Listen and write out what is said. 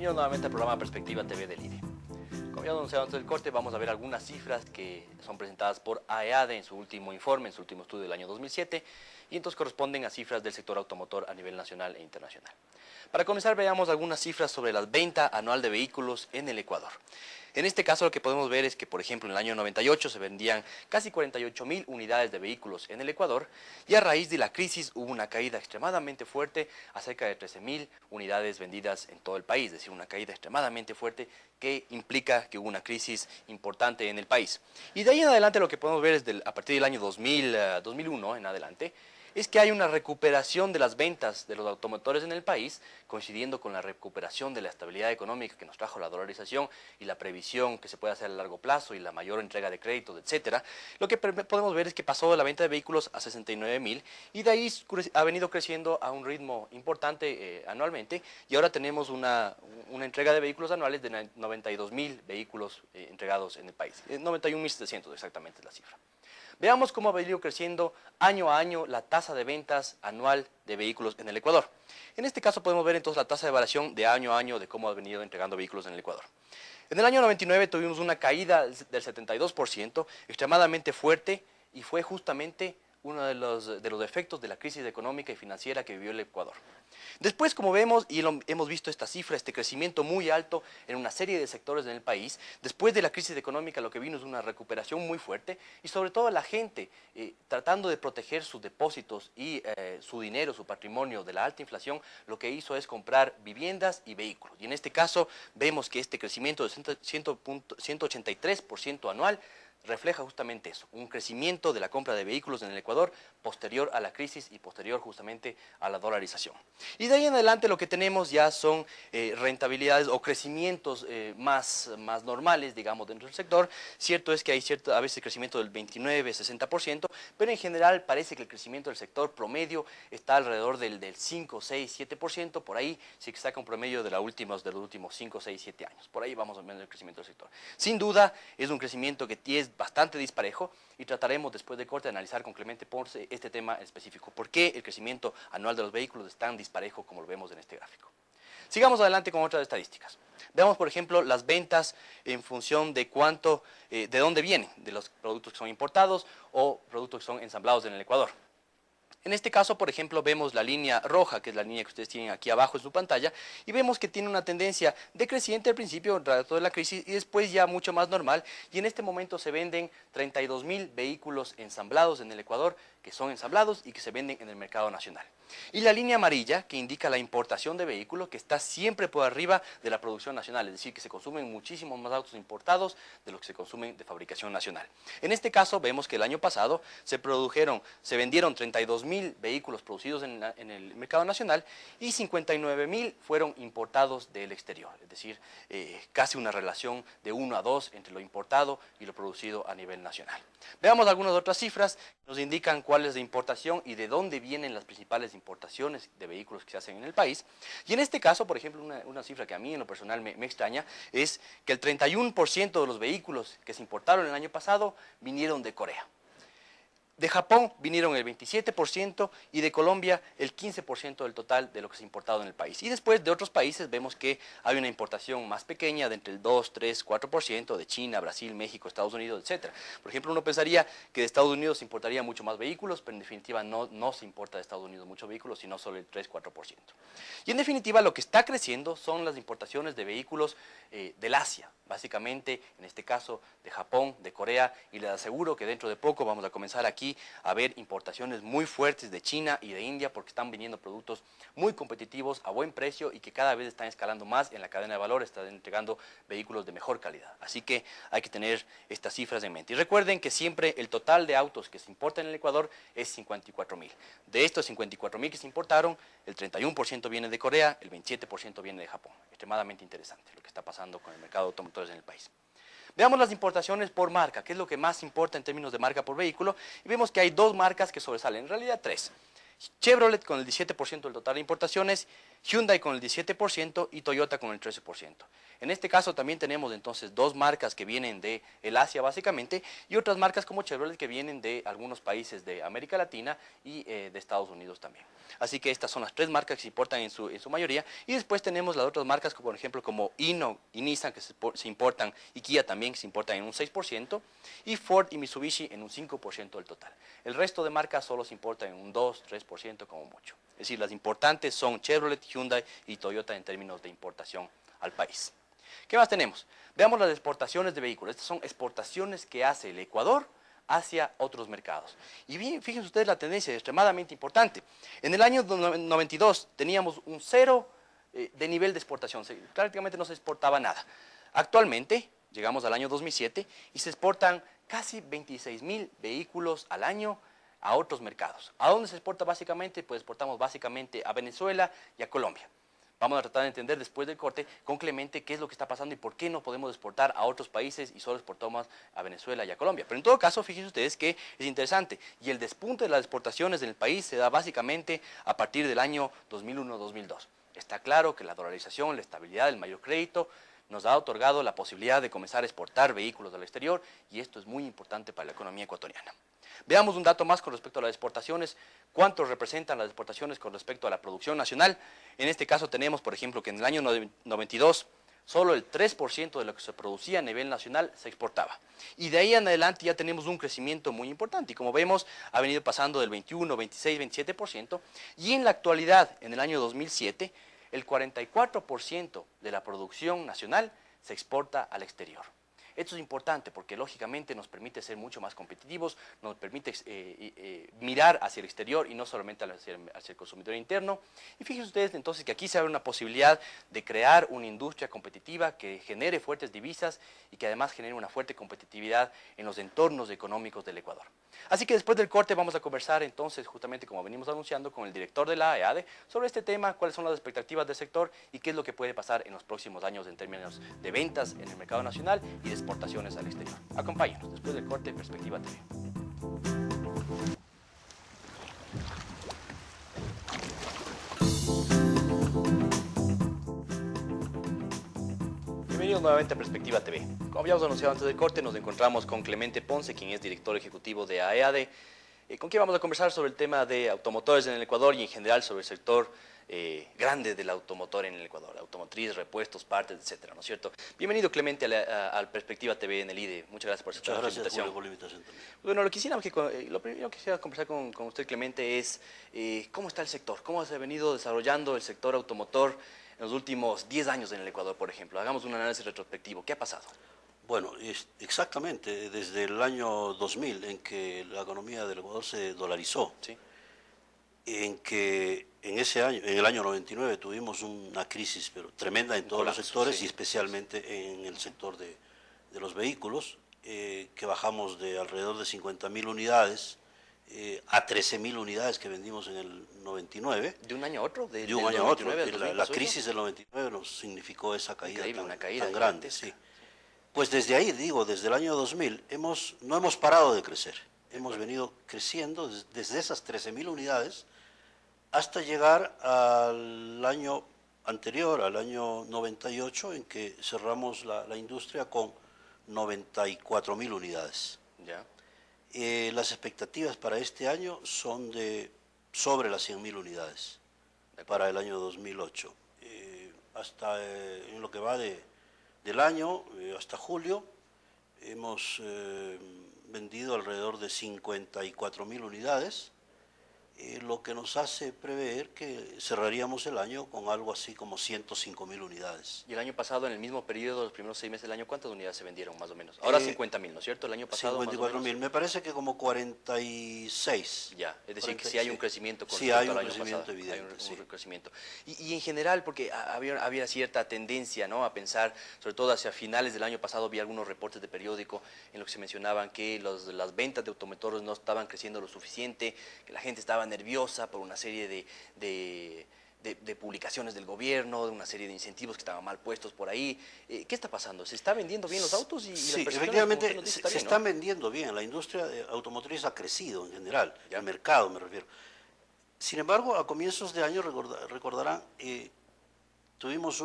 Bienvenidos nuevamente al programa Perspectiva TV del IDE. Como ya anunciado antes del corte, vamos a ver algunas cifras que son presentadas por AEADE en su último informe, en su último estudio del año 2007, y entonces corresponden a cifras del sector automotor a nivel nacional e internacional. Para comenzar, veamos algunas cifras sobre la venta anual de vehículos en el Ecuador. En este caso lo que podemos ver es que, por ejemplo, en el año 98 se vendían casi 48.000 unidades de vehículos en el Ecuador y a raíz de la crisis hubo una caída extremadamente fuerte a cerca de 13.000 unidades vendidas en todo el país, es decir, una caída extremadamente fuerte que implica que hubo una crisis importante en el país. Y de ahí en adelante lo que podemos ver es a partir del año 2001 en adelante, es que hay una recuperación de las ventas de los automotores en el país, coincidiendo con la recuperación de la estabilidad económica que nos trajo la dolarización y la previsión que se puede hacer a largo plazo y la mayor entrega de créditos, etcétera. Lo que podemos ver es que pasó de la venta de vehículos a 69.000 y de ahí ha venido creciendo a un ritmo importante anualmente y ahora tenemos una entrega de vehículos anuales de 92.000 vehículos entregados en el país. 91.700 exactamente es la cifra. Veamos cómo ha venido creciendo año a año la tasa de ventas anual de vehículos en el Ecuador. En este caso podemos ver entonces la tasa de variación de año a año de cómo ha venido entregando vehículos en el Ecuador. En el año 99 tuvimos una caída del 72%, extremadamente fuerte, y fue justamente uno de los efectos de la crisis económica y financiera que vivió el Ecuador. Después, como vemos, y hemos visto esta cifra, este crecimiento muy alto en una serie de sectores en el país, después de la crisis económica lo que vino es una recuperación muy fuerte y sobre todo la gente tratando de proteger sus depósitos y su dinero, su patrimonio de la alta inflación, lo que hizo es comprar viviendas y vehículos. Y en este caso vemos que este crecimiento de 183% anual refleja justamente eso, un crecimiento de la compra de vehículos en el Ecuador posterior a la crisis y posterior justamente a la dolarización. Y de ahí en adelante lo que tenemos ya son rentabilidades o crecimientos más normales, digamos, dentro del sector. Cierto es que hay a veces crecimiento del 29, 60%, pero en general parece que el crecimiento del sector promedio está alrededor del 5, 6, 7%, por ahí sí que saca un promedio de los últimos 5, 6, 7 años. Por ahí vamos a ver el crecimiento del sector. Sin duda es un crecimiento que es bastante disparejo y trataremos después de corte de analizar con Clemente Ponce este tema específico. ¿Por qué el crecimiento anual de los vehículos es tan disparejo como lo vemos en este gráfico? Sigamos adelante con otras estadísticas. Veamos, por ejemplo, las ventas en función de de dónde vienen, de los productos que son importados o productos que son ensamblados en el Ecuador. En este caso, por ejemplo, vemos la línea roja, que es la línea que ustedes tienen aquí abajo en su pantalla, y vemos que tiene una tendencia decreciente al principio, tras de la crisis, y después ya mucho más normal, y en este momento se venden 32.000 vehículos ensamblados en el Ecuador, que son ensamblados y que se venden en el mercado nacional. Y la línea amarilla, que indica la importación de vehículos, que está siempre por arriba de la producción nacional, es decir, que se consumen muchísimos más autos importados de los que se consumen de fabricación nacional. En este caso, vemos que el año pasado se vendieron 32.000 vehículos producidos en el mercado nacional y 59.000 fueron importados del exterior, es decir, casi una relación de 1 a 2 entre lo importado y lo producido a nivel nacional. Veamos algunas otras cifras que nos indican cuál es la importación y de dónde vienen las principales importaciones de vehículos que se hacen en el país. Y en este caso, por ejemplo, una cifra que a mí en lo personal me extraña es que el 31% de los vehículos que se importaron el año pasado vinieron de Corea. De Japón vinieron el 27% y de Colombia el 15% del total de lo que se ha importado en el país. Y después de otros países vemos que hay una importación más pequeña de entre el 2, 3, 4% de China, Brasil, México, Estados Unidos, etc. Por ejemplo, uno pensaría que de Estados Unidos se importaría mucho más vehículos, pero en definitiva no se importa de Estados Unidos muchos vehículos, sino solo el 3, 4%. Y en definitiva lo que está creciendo son las importaciones de vehículos del Asia, básicamente en este caso de Japón, de Corea, y les aseguro que dentro de poco vamos a comenzar aquí a ver importaciones muy fuertes de China y de India porque están viniendo productos muy competitivos a buen precio y que cada vez están escalando más en la cadena de valor, están entregando vehículos de mejor calidad. Así que hay que tener estas cifras en mente. Y recuerden que siempre el total de autos que se importan en el Ecuador es 54.000. De estos 54.000 que se importaron, el 31% viene de Corea, el 27% viene de Japón. Extremadamente interesante lo que está pasando con el mercado de automotores en el país. Veamos las importaciones por marca, que es lo que más importa en términos de marca por vehículo, y vemos que hay dos marcas que sobresalen, en realidad tres. Chevrolet con el 17% del total de importaciones, Hyundai con el 17% y Toyota con el 13%. En este caso también tenemos entonces dos marcas que vienen de el Asia básicamente y otras marcas como Chevrolet que vienen de algunos países de América Latina y de Estados Unidos también. Así que estas son las tres marcas que se importan en su mayoría y después tenemos las otras marcas como por ejemplo como Hino y Nissan que se importan y Kia también que se importan en un 6% y Ford y Mitsubishi en un 5% del total. El resto de marcas solo se importan en un 2-3% como mucho. Es decir, las importantes son Chevrolet, Hyundai y Toyota en términos de importación al país. ¿Qué más tenemos? Veamos las exportaciones de vehículos. Estas son exportaciones que hace el Ecuador hacia otros mercados. Y bien, fíjense ustedes la tendencia es extremadamente importante. En el año 92 teníamos un cero de nivel de exportación, prácticamente no se exportaba nada. Actualmente llegamos al año 2007 y se exportan casi 26.000 vehículos al año a otros mercados. ¿A dónde se exporta básicamente? Pues exportamos básicamente a Venezuela y a Colombia. Vamos a tratar de entender después del corte con Clemente qué es lo que está pasando y por qué no podemos exportar a otros países y solo exportamos a Venezuela y a Colombia. Pero en todo caso, fíjense ustedes que es interesante y el despunte de las exportaciones en el país se da básicamente a partir del año 2001-2002. Está claro que la dolarización, la estabilidad, el mayor crédito nos ha otorgado la posibilidad de comenzar a exportar vehículos al exterior y esto es muy importante para la economía ecuatoriana. Veamos un dato más con respecto a las exportaciones. ¿Cuánto representan las exportaciones con respecto a la producción nacional? En este caso tenemos, por ejemplo, que en el año 92 solo el 3% de lo que se producía a nivel nacional se exportaba. Y de ahí en adelante ya tenemos un crecimiento muy importante. Y como vemos, ha venido pasando del 21, 26, 27%. Y en la actualidad, en el año 2007, el 44% de la producción nacional se exporta al exterior. Esto es importante porque lógicamente nos permite ser mucho más competitivos, nos permite mirar hacia el exterior y no solamente hacia el consumidor interno. Y fíjense ustedes entonces que aquí se abre una posibilidad de crear una industria competitiva que genere fuertes divisas y que además genere una fuerte competitividad en los entornos económicos del Ecuador. Así que después del corte vamos a conversar entonces, justamente como venimos anunciando, con el director de la AEADE sobre este tema, cuáles son las expectativas del sector y qué es lo que puede pasar en los próximos años en términos de ventas en el mercado nacional y de exportaciones al exterior. Acompáñenos después del corte Perspectiva TV. Bienvenidos nuevamente a Perspectiva TV. Como habíamos anunciado antes del corte, nos encontramos con Clemente Ponce, quien es director ejecutivo de AEADE, con quien vamos a conversar sobre el tema de automotores en el Ecuador y en general sobre el sector grande del automotor en el Ecuador, automotriz, repuestos, partes, etcétera, ¿no es cierto? Bienvenido Clemente a Perspectiva TV en el IDE. Muchas gracias por aceptar la invitación. Julio, por la invitación también. Bueno, lo primero que quisiera conversar con usted, Clemente, es cómo está el sector, cómo se ha venido desarrollando el sector automotor en los últimos 10 años en el Ecuador, por ejemplo. Hagamos un análisis retrospectivo. ¿Qué ha pasado? Bueno, exactamente, desde el año 2000, en que la economía del Ecuador se dolarizó, Sí. en que en ese año, en el año 99, tuvimos una crisis pero tremenda en todos los sectores, sí, y especialmente en el sector de los vehículos, que bajamos de alrededor de 50.000 unidades a 13.000 unidades que vendimos en el 99. ¿De un año a otro? De un año a otro. La crisis del 99 nos significó esa caída tan grande. Sí. Pues desde ahí, digo, desde el año 2000, no hemos parado de crecer. Hemos venido creciendo desde esas 13.000 unidades hasta llegar al año anterior, al año 98, en que cerramos la industria con 94.000 unidades. Ya. Las expectativas para este año son de sobre las 100.000 unidades para el año 2008. Hasta en lo que va del año, hasta julio, hemos vendido alrededor de 54.000 unidades, lo que nos hace prever que cerraríamos el año con algo así como 105.000 unidades. Y el año pasado, en el mismo periodo, los primeros 6 meses del año, ¿cuántas unidades se vendieron más o menos? Ahora 50.000, ¿no es cierto? El año pasado 54.000, me parece que como 46. Ya, es decir, 46, que sí hay un crecimiento con respecto al año pasado. Evidente, hay un crecimiento. Y en general, porque había cierta tendencia, ¿no?, a pensar, sobre todo hacia finales del año pasado, vi algunos reportes de periódico en los que se mencionaban que las ventas de automotores no estaban creciendo lo suficiente, que la gente estaba nerviosa por una serie de publicaciones del gobierno, de una serie de incentivos que estaban mal puestos por ahí. ¿Qué está pasando? ¿Se está vendiendo bien los autos? Sí, efectivamente se están vendiendo bien. La industria automotriz ha crecido en general, el mercado me refiero. Sin embargo, a comienzos de año, recordarán, tuvimos